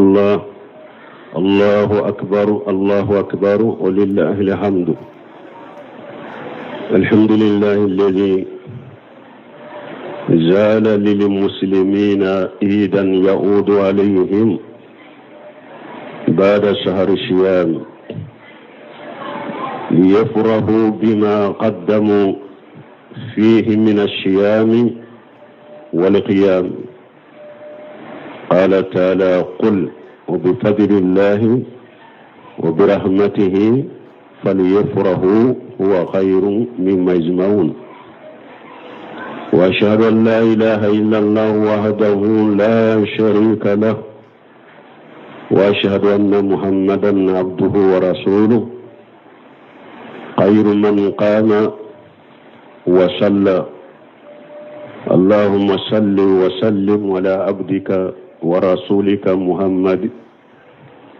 الله. الله أكبر الله أكبر ولله الحمد. الحمد لله الذي جعل للمسلمين عيدا يعود عليهم بعد شهر الصيام ليفرحوا بما قدموا فيه من الصيام والقيام. قال تعالى: قل وبفضل الله وبرحمته فليفرحوا هو خير مما يجمعون. وأشهد أن لا إله إلا الله وحده لا شريك له، وأشهد أن محمدا عبده ورسوله خير من قام وصلى. اللهم صل وسلم على عبدك ورسولك محمد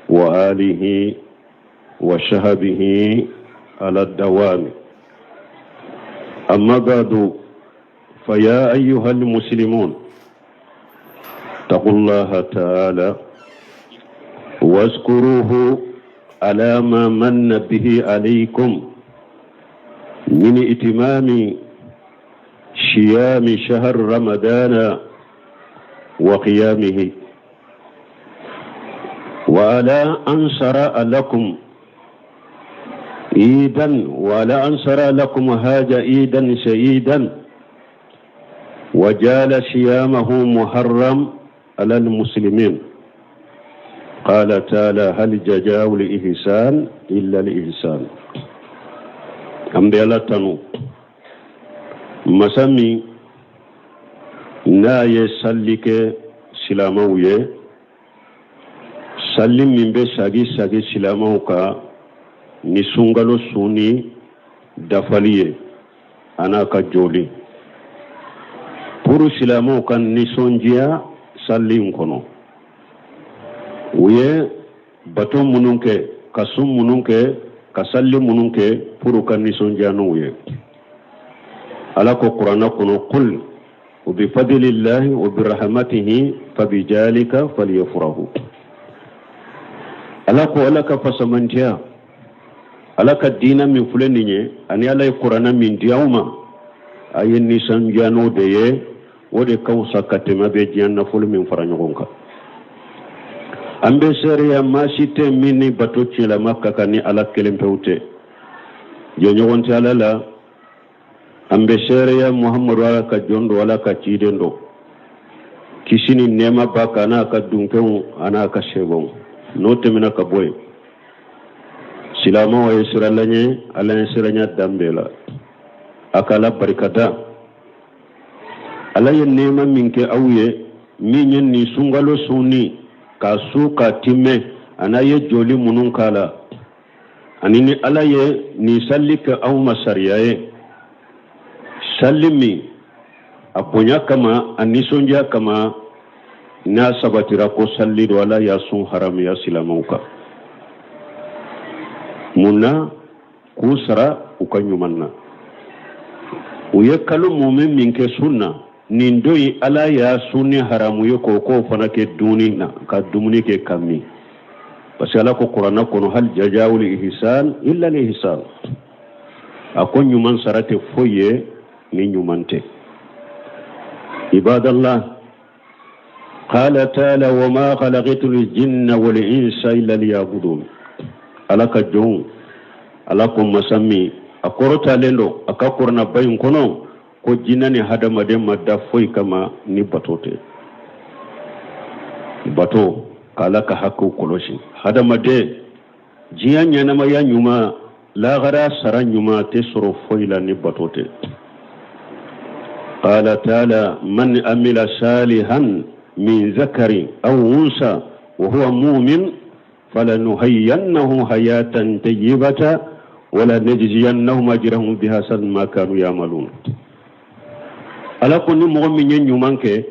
وآله وصحبه على الدوام. أما بعد، فيا أيها المسلمون، اتقوا الله تعالى واذكروه على ما من به عليكم من إتمام صيام شهر رمضان وقيامه، وعلى أن شرع لكم عيدا، وعلى أن شرع لكم هذا عيدا سعيدا وجعل صيامه محرم على المسلمين. قال تعالى: هل جزاء الإحسان إلا الإحسان. أمبيالا تنو مسامي na ye salli kɛ silamɛw ye, salli min bɛ sagi silamɛw ka ni sunkalo sun ni dafali ye an'a ka joli, pour silamɛw ka nisɔndiya salli in kɔnɔ. u ye bato minnu kɛ, ka sun minnu kɛ, ka salli minnu kɛ pour ka nisɔndiya n'u ye. ala ko kuranɛ kɔnɔ: qul وبفضل الله وبرحمته فبذلك فليفرحوا. ala ko ala ka fasamantiya, ala ka diina min filɛ nin ye ani ala ye kuranɛ min di aw ma, a ye nisɔndiya n'o de ye. o de ka wusa ka tɛmɛ bɛ diɲɛ nafolo min fara ɲɔgɔn kan. an bɛ seereya maa si tɛ min ni bato tiɲɛlama ka kan ni ala kelen pewu tɛ. jɛɲɔgɔn tɛ ala la. an bɛ seereya muhamadu ala ka jɔn do, ala ka ciden do, kisi ni nɛɛma ba kan n'a ka dunfɛnw an'a ka sɛbɛnw. n'o tɛmɛna ka bɔ yen, silamɛw ye sirala ɲɛ, ala ye siranya dan bɛɛ la. a ka ala barikada. ala ye nɛɛma min kɛ aw ye, min ye nin sunkalo sunni k'a su k'a timmɛ, an'a ye joli minnu k'a la, ani ni ala ye nin salli kɛ aw ma sariya ye. salli min a bonya kama, a nisɔndiya kama, n'a sabatira ko salli do ala y'a sun haramiya silamɛw kan. mun na? k'u sara u ka ɲuman na. u ye kalo mumin min kɛ sunna, nin do in ala y'a sun ni haramu ye k'o fana kɛ dumuni na, ka dumuni kɛ ka min. parce que ala ko kuranɛ kɔnɔ: hal jazaa'ul ihsan illa al ihsan. a ko ɲuman sara tɛ foyi ye ni ɲuman tɛ. ibadallah, qala ta'ala: wa ma khalaqtul jinna wal insa illa liya'budun. ala ka jɔnw, ala ko masa min a kɔrɔtalen do a ka kuranɛba in kɔnɔ ko jinɛ ni hadamaden ma da foyi kama ni bato tɛ. bato k'ala ka hakɛw kɔlɔsi. hadamaden diɲɛ ɲɛnamaya ɲuman, lahara sara ɲuman tɛ sɔrɔ foyi la ni bato tɛ. قال تعالى: من عمل صالحا من ذكر أو أنثى وهو مؤمن فلنحيينه حياة طيبة ولنجزينهم أجرهم بحسب ما كانوا يعملون. ala ko ni mɔgɔ min ye ɲuman kɛ,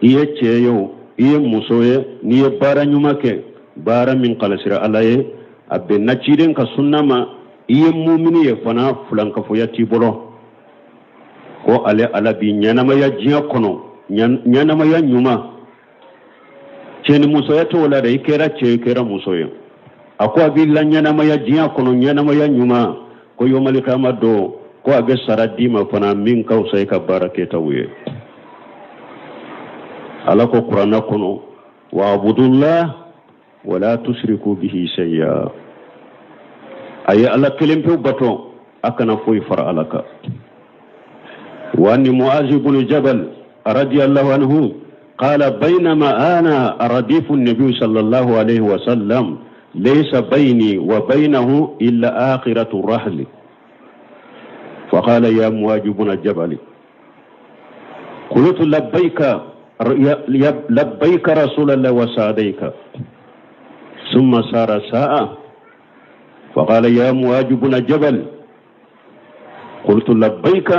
i ye cɛ ye o, i ye muso ye, n'i ye baara ɲuman kɛ, baara min kalasira ala ye, a bɛ na ciden ka sunna ma, i ye mumini ye fana, fulankafoya t'i bolo. ko ale ala bi ɲanamaya diɲɛ kɔnɔ, ɲanamaya ɲuman, ceni musoya to wala da ikera ce kera musoya ako abilla nyana maya jiya kono nyana maya nyuma ko yomali kama do ko abe saradima fana min kausai ka barake tawye ala ko qur'ana kono wa abudullah wala tushriku bihi shay'a ay ala kelimpe bato akana foy far alaka wa anni muaz ibn jabal radiyallahu anhu قال بينما أنا رديف النبي صلى الله عليه وسلم ليس بيني وبينه إلا آخرة الرحل فقال يا معاذ بن جبل قلت لبيك رسول الله وسعديك ثم سار ساعة فقال يا معاذ بن جبل قلت لبيك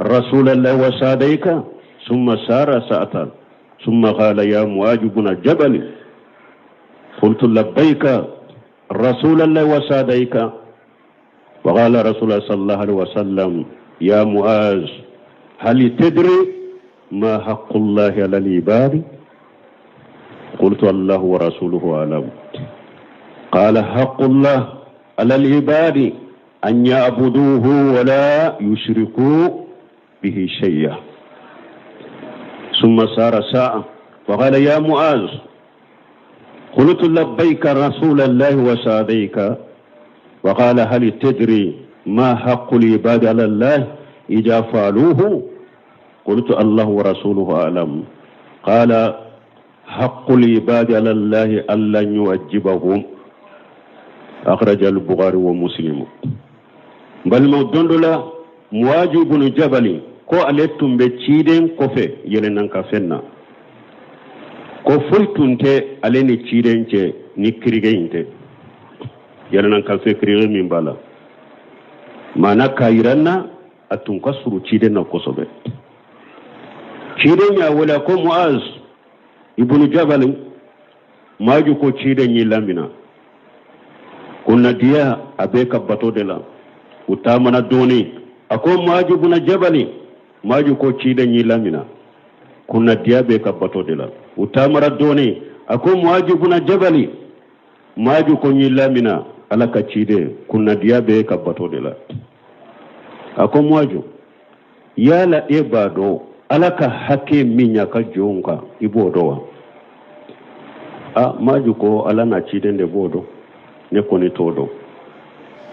رسول الله وسعديك ثم سار ساعة ثم قال يا معاذ بن جبل قلت لبيك رسول الله وسعديك وقال رسول الله صلى الله عليه وسلم يا معاذ هل تدري ما حق الله على العباد قلت الله ورسوله أعلم قال حق الله على العباد أن يعبدوه ولا يشركوا به شيئا ثم سار ساعة وقال يا معاذ قلت لبيك رسول الله وسعديك وقال هل تدري ما حق العباد على الله إذا فعلوه قلت الله ورسوله أعلم قال حق العباد على الله ألا يعجبهم أخرج البخاري ومسلم بل مودون دولا معاذ بن جبل ko ale tun be ciden kofe yelenan ka fenna ko fultunte ale ni ciden ce ni kirigeyinte yelenan ka fe kirige min bala mana kayiranna atun ka suru ciden na kosobe ciden ya wala ko muaz ibnu jabal maju ko ciden yi lamina kunna dia abe ka bato de la utamana doni ako maju buna jabali maju ko ciden yi lamina kunna diabe ka bato de la utamara doni ako maju buna jabali maju ko yi lamina ala ka cide kunna diabe ka bato de la ako maju yala e bado ala ka hake minya ka jonka ibodo maju ko ala na ciden de bodo ne koni todo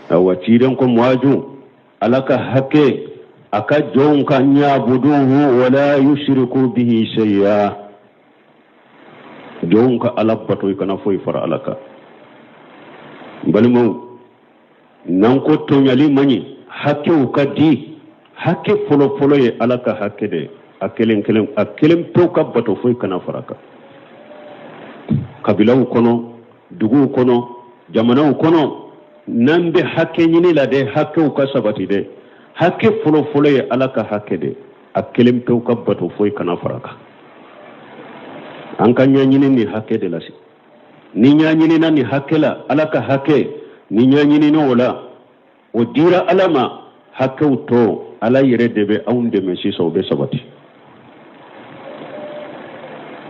awa ciden ko maju ala ka hake aka jonka nyabuduhu wala yushriku bihi shay'a jonka ala bato kana foy fara alaka balmo nan ko to nyali mani hakke ka di hakke folo ye alaka hakke de akelen to ka bato foy kana faraka kabilaw kono dugu kono jamanaw kono nambe hakke nyini la de hakke ka sabati de hakke folo ye alaka hakke de akelen to ka bato foy kana faraka an kan nyini ni hakke de lasi ni nyini na ni hakke la alaka hakke ni nyini no wala o dira alama hakke to ala yere debe aunde me si so be sabati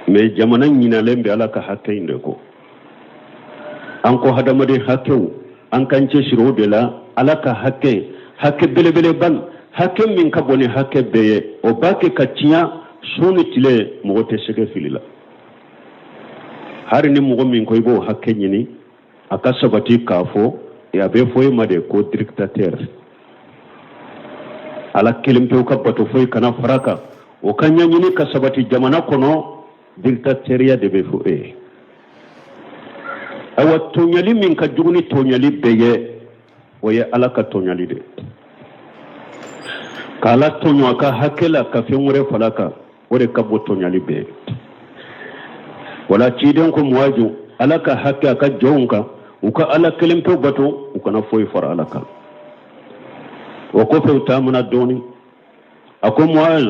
me jamanan nyina lembe alaka hakke inde ko an ko hadamade hakke an kan ce shiro de la alaka hakke bele ban hakke min ka boni hakke beye o bake katiya suni tile mo te sege filila har ni mo min ko ibo hakke nyini aka sabati kafo ya be foy made ko dictateur ala kelimpe ko bato foy kana faraka o kanya nyini ka sabati jamana kono dictateur de be fo awa tonyali min ka juguni tonyali beye o ye ala ka tonyali de kala tonyo ka hakela ka fenwure falaka o de ka bo tonyali be wala ciden ko muwaju ala ka hakka ka jonka uka ala kelimpe bato ukana foy far alaka o ko fe tamuna doni ako muaz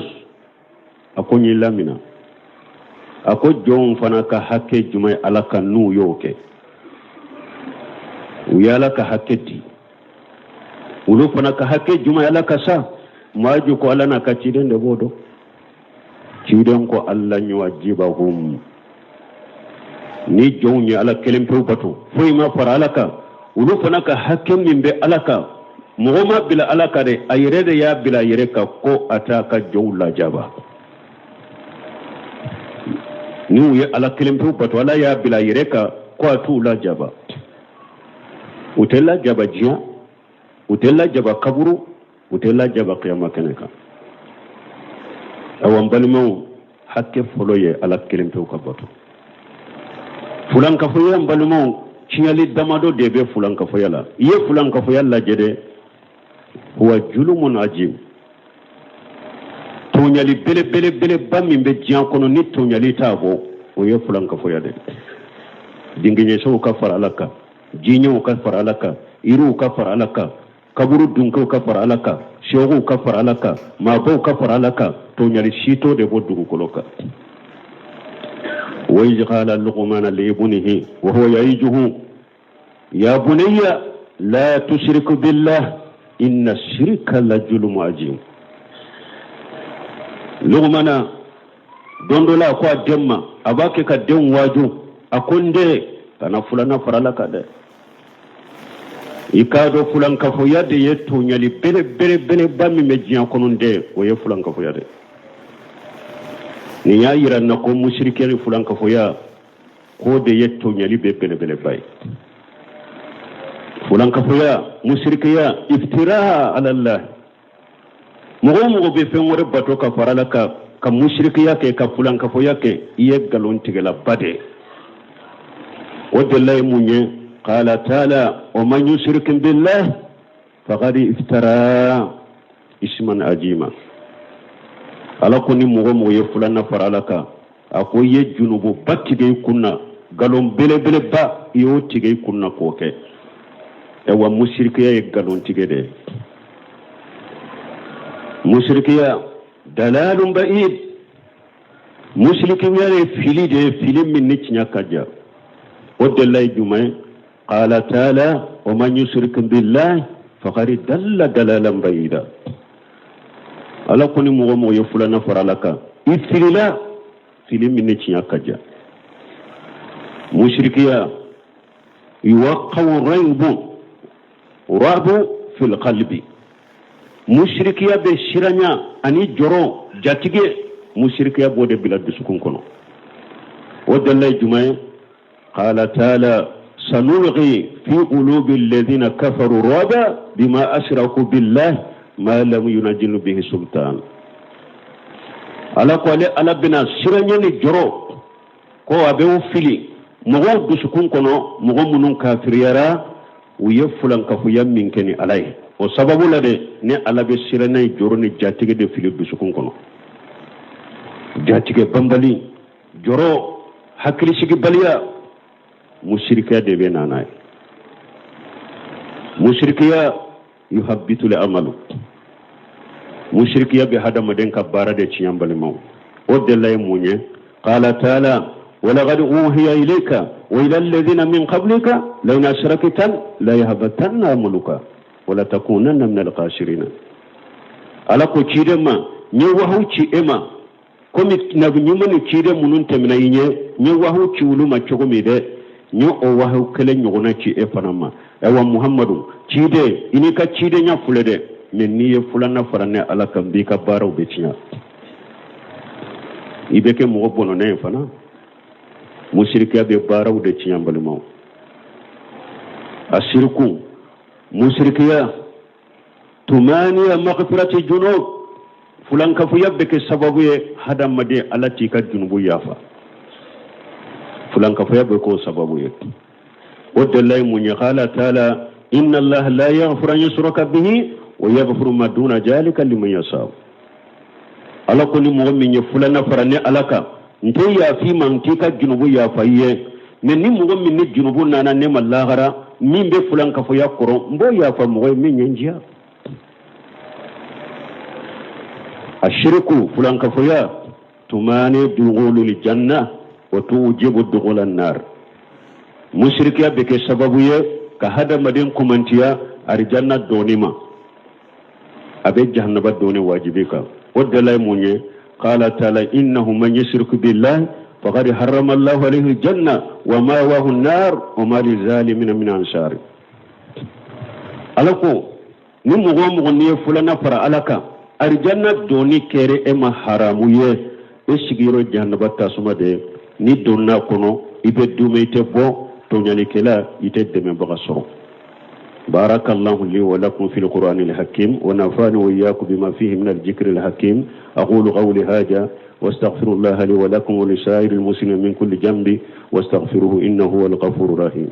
ako ni lamina ako jon fana ka hakke jumay alaka nu yoke uyala ka haketi ulu fana ka hakke jumay alaka sa maju ko ala na ka ciden de bodo ciden ko alla ni wajibahum ni jawni ala kelem pew batu foy ma fara alaka ulu fanaka hakem min be alaka mogoma bila alaka de ayrede ya bila yereka ko ataka jawla jaba ni ye ala kelem pew batu ala ya bila yereka ko atu la jaba utella jaba jiya utella jaba kaburu utella jaba qiyama kanaka awan balmo hakke foloye ala kelem pew kabatu fulanka foya mbalumo ciyali damado debe fulanka foya la ye fulanka foya la jede huwa julumun ajim tonyali bele bammi be jian kono ni tonyali tabo o ye fulanka foya de dinginye so ka fara alaka jinyo ka fara alaka iru ka fara alaka kaburu dunko ka fara alaka shehu ka fara alaka mabo ka fara alaka tonyali shito de bodu koloka وإذ قال لقمان لابنه وهو يعظه يا بني لا تشرك بالله إن الشرك لظلم عظيم لقمان دوندولا كو دمما أباكي كدم واجو أكون دي كان فلان فرالك ده ikado fulan kafo yade yetto nyali bele bami mejian konon de o ye fulan kafo yade ni ya yira na ko mushrikeri fulan ka foya ko de yetto nyali be bele bay fulan ka foya mushrikiya iftira ala allah mo be fen wore bato ka farala ka mushrikiya ke ka fulan ka foya ke iye galon tigela bade o de lay munye qala taala wa man yushrik billah faqad iftara isman ajima ala ko ni mogo ye fulana faralaka ako ye junubu batige kunna galon bele ba yo tige kunna ko ke e wa mushrikiya ye galon tige de mushrikiya dalalun ba'id mushrikiya ye fili min ni tinya kaja o de lay jumay qala taala wa man yushrik billahi faqad dalla dalalan ba'ida ala koni mogo ye fulana faralaka ifilila filimi ne cinya kaja mushrikiya yuwaqqaw rabu fil qalbi mushrikiya be shiranya ani joro jatige mushrikiya bode bila dusukun kono wadalla jumay qala taala sanulghi fi qulubi alladhina kafaru raba bima ashraku billahi ma lam yunajjilu bihi sultan ala ko ale ala bina siranya ni joro ko abe o fili mogo dusukun kono mogo munun kafiriyara uye fulan ka fuya min keni alai o sababu la de ne ala be siranya joro ni jatige de fili dusukun kono jatige bambali joro hakili sigi baliya mushrika de be nanay mushrikiya yuhabbitu li amalu mushrikiya be hadama den ka bara de ciyambale maw o de lay munye qala taala wa laqad uhiya ilayka wa ila alladhina min qablika law ashrakta la yahbatanna amaluka wa la takunanna min alqashirin ala ko cidema ni wahauci ema komi nabi nyumani cide munun temna yinye ni wahauci uluma chogomi de ni o wahau kele nyogona ci e fanama ewa muhammadu cide ini ka cide nya fulede men ni ye fulana farane ala kan bi ka baraw be tinya ibeke mo bono ne fana mushrika be baraw de tinya balma ashirku mushrikiya tumaniya maghfirati junub fulan ka fu yabbe ke sababu ye hadam made alati ka junubu yafa fulan ka fu yabbe ko sababu ye ودلائي من قال تعالى إن الله لا يغفر أن يشرك به ويغفر ما دون ذلك لمن يشاء على كل مؤمن يفلنا فرني علىك انت يا في منطقة جنوب يا فايه من مؤمن جنوب نانا نم الله غرا من بفلان كفيا كرو مبو يا فمغي من ينجيا الشرك فلان كفيا تماني دخول الجنة وتوجب دخول النار mushrikiya beke sababu ye ka hada madin kumantiya arjanna donima abe jahannaba doni wajibika wadda lay munye qala ta'ala innahu man yushriku billahi فقد حرم الله عليه الجنة ومأواه النار وما للظالمين من أنصار alako ni mɔgɔ ni ye fulana fara ala kan arijanna doni kɛre e ma haramu ye e sigiyɔrɔ jahanaba tasuma de ni donna kɔnɔ i bɛ dume i tɛ bɔ tɔɲalikɛla i tɛ dɛmɛbaga sɔrɔ بارك الله لي ولكم في القرآن الحكيم ونفعني وإياكم بما فيه من الذكر الحكيم أقول قولي هذا واستغفر الله لي ولكم ولسائر المسلمين من كل جنب واستغفروه إنه هو الغفور الرحيم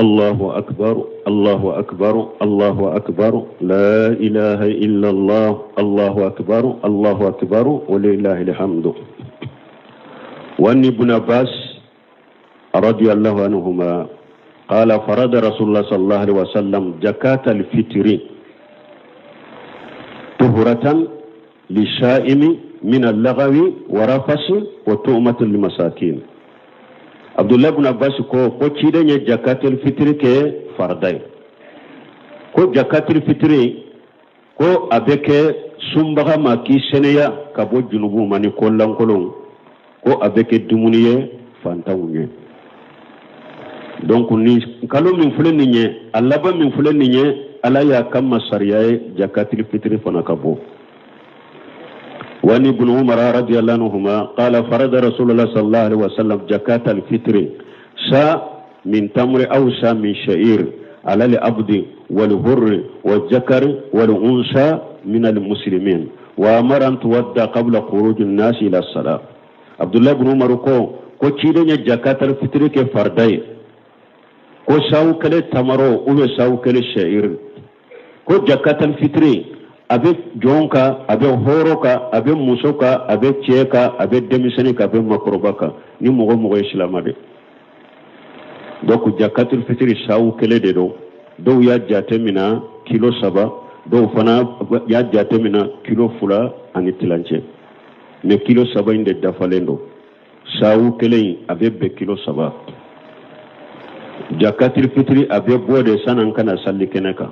الله أكبر الله أكبر الله أكبر لا إله إلا الله الله أكبر الله أكبر ولله الحمد وأن ابن عباس رضي الله عنهما قال فرض رسول الله صلى الله عليه وسلم زكاة الفطر طهرة للشائم من اللغو ورفث وتؤمة للمساكين عبد الله بن عباس ko ciden ye zakatul fitri ke fardai ko zakatul fitri ko abeke sumbaga maki seneya kabo junubu mani kollankolon ko abeke dumuniye fantawunye donc ni kalo min fulen ninye alaba min fulen ninye ala ya kamma sariyaye zakatul fitri fana kabo وعن ابن عمر رضي الله عنهما قال فرض رسول الله صلى الله عليه وسلم زكاة الفطر شاء من تمر أو شاء من شعير على العبد والحر والذكر والأنثى من المسلمين وأمر أن تودى قبل خروج الناس إلى الصلاة عبد الله بن عمر ko ciden زكاة الفطر ke fardai ko sawu kale tamaro ube sawu kale sha'ir ko زكاة الفطر abe jonka abe horoka abe musoka abe cheka abe demisenika abe makrobaka ni mogo islama de donc zakatul fitri sawu kele de do ya jatemina kilo saba do fana ya jatemina kilo fula ani tilanche me kilo saba inde dafalendo sawu kele abe be kilo saba zakatul fitri abe bode sanan kana salli keneka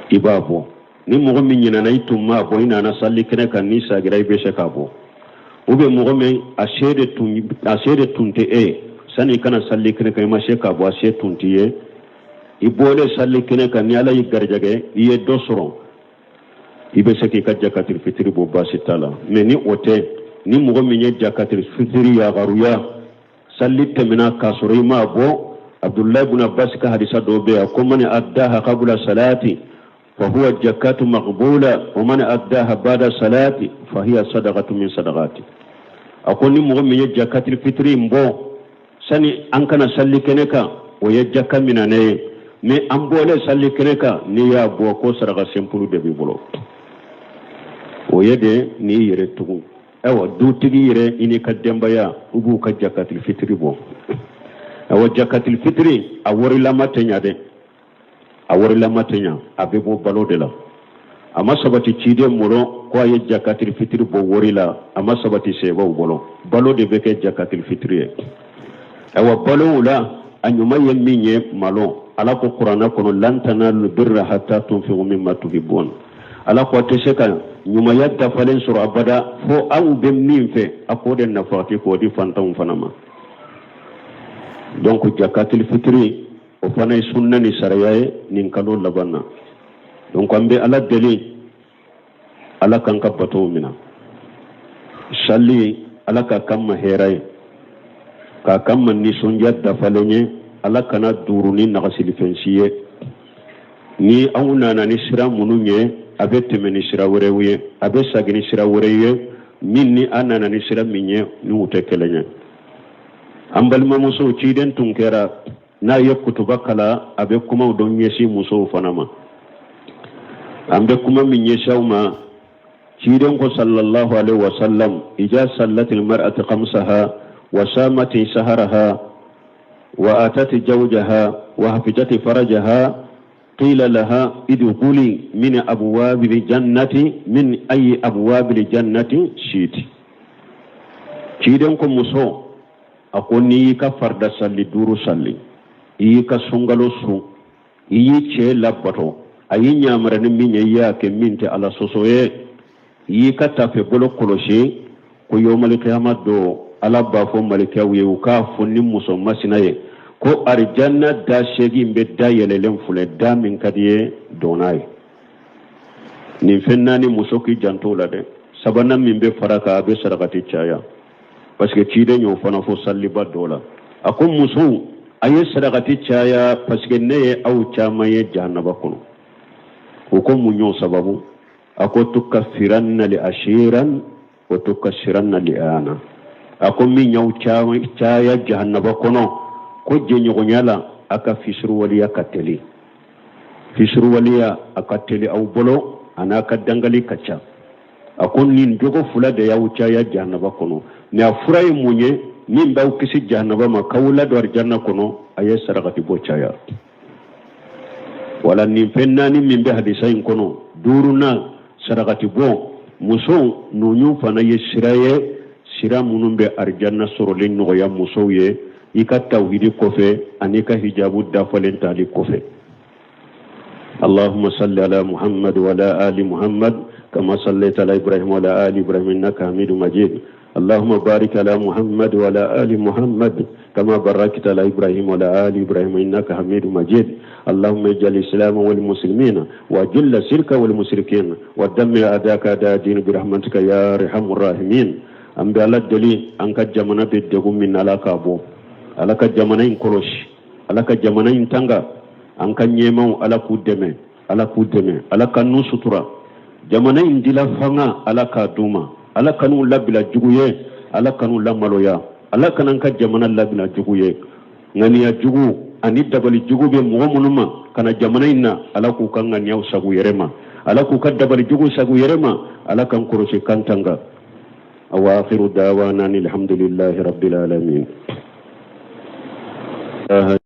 ibabo ni mogo min ɲinana i tun ma bɔ i nana salli kɛnɛ kan ni sagira i bɛ se k'a bɔ ou bien mogo min a se de tun tɛ e sani i kana salli kɛnɛ kan i ma se k'a bɔ a se tun t'i ye i bɔlen salli kɛnɛ kan ni ala y'i garijɛgɛ i ye dɔ sɔrɔ i bɛ se k'i ka zakatul fitiri bɔ baasi t'a la mais ni o tɛ ni mogo min ye zakatul fitiri yagaruya salli tɛmɛna k'a sɔrɔ i m'a bɔ abdullahi ibn abbas ka hadisa dɔ bɛ yan ko man addaha qabla salati فهو الزكاة مقبولة ومن أداها بعد الصلاة فهي صدقة من صدقات أقول مغمي الزكاة الفطر مبو سني أنكنا سلي كنكا ويجاك من أني مي أمبولي سلي كنكا نيا بوكو سرغا سيمبولو دبي بولو ويدي ني يرتو أو دو تغي يري إني كدنبايا أبو كزكاة الفطر بو أو زكاة الفطر أوري لما تنيا awori la matanya abebo balo de la ama sabati cide muro ko ay zakatul fitr bo wori la ama sabati seba bolo balo de beke zakatul fitr awa balo la anyuma yeminye malo ala ko qur'ana kono lan tanalu birra hatta tunfiqu mimma tuhibbun ala ko tesheka nyuma yadda falen sur abada fo aw be min fe akode nafati ko di fantam fanama donc zakatul fitr o fana sunna ni sarayaye nin kalo labanna donc ambe ala deli ala kan ka bato mina salli ala ka kamma heray ka kamma ni sonja da falenye ala kana duruni nagasili fensiye ni awuna na ni sira mununye abe temeni sira werewe abe sagini sira werewe minni anana ni sira minye ni utekelenye ambal mamuso ciden tunkera na ye kutuba kala abe kuma don yesi muso fanama ambe kuma min yeshauma ciden ko sallallahu alaihi wasallam ija sallatil mar'atu khamsaha wa samat saharaha wa atat zawjaha wa hafizat farajaha qila laha idkhuli min abwabil jannati min ayi abwabil jannati shiti ciden ko muso akoni ka farda salli duru salli iyi ka sungalo su iyi ce labbato ayi ñamarani min ya ke minte ala sosoye yi kata fe bolo koloshi ko yomal qiyamah do ala ba fo malika wi ka funni muso masinaye ko arjanna da shegi mbe da yelelen fule da min kadiye donay ni fennani muso ki janto la de sabana min be faraka be sarakati chaya parce que ci de ñoo fana fo salliba dola akon muso aye sarakati chaya parce que ne aw chamaye jahannaba kono ko mu ñoo sababu ako tukaffiranna li ashiran wa tukashiranna li ana ako mi ñaw chaya jahannaba kono ko je ñogonyala aka fisru waliya kateli fisru waliya akateli aw bolo anaka dangali kacha akon nin jogo fula de yaw chaya jahannaba kono ne afuray munye min baw kisi jahannaba ma kawla do arjanna kono aye sarakati bo chaya wala nin fennani min be hadisain kono duruna sarakati bo muso nunyu fana ye siraye sira munun be arjanna sorolin no ya muso ye ika tawhidi kofe anika hijabu dafalen tali kofe اللهم صل على محمد وعلى آل محمد كما صليت على إبراهيم وعلى آل إبراهيم إنك حميد مجيد اللهم بارك على محمد وعلى آل محمد كما باركت على إبراهيم وعلى آل إبراهيم إنك حميد مجيد اللهم اجعل الإسلام والمسلمين وأذل الشرك والمشركين ودمر أعداءك أعداء الدين برحمتك يا أرحم الراحمين أم بالله الدليل أنك جمعنا بالدغم من على كابو على كجمعنا كروش على كجمعنا تانغا أنك نيمو على كودمه على كنو سطرة جمعنا إندلا فانا على كادوما على كنو لبلا جويه على كنو لمالويا على كنانك جمعنا لبلا جويه ngani ya jugu ani dabali jugu be mo monuma kana jamana inna ala ku kan ngani yaw sagu yerema ala ku ka dabali jugu sagu yerema ala kan kurosi kantanga wa akhiru dawana alhamdulillahi rabbil alamin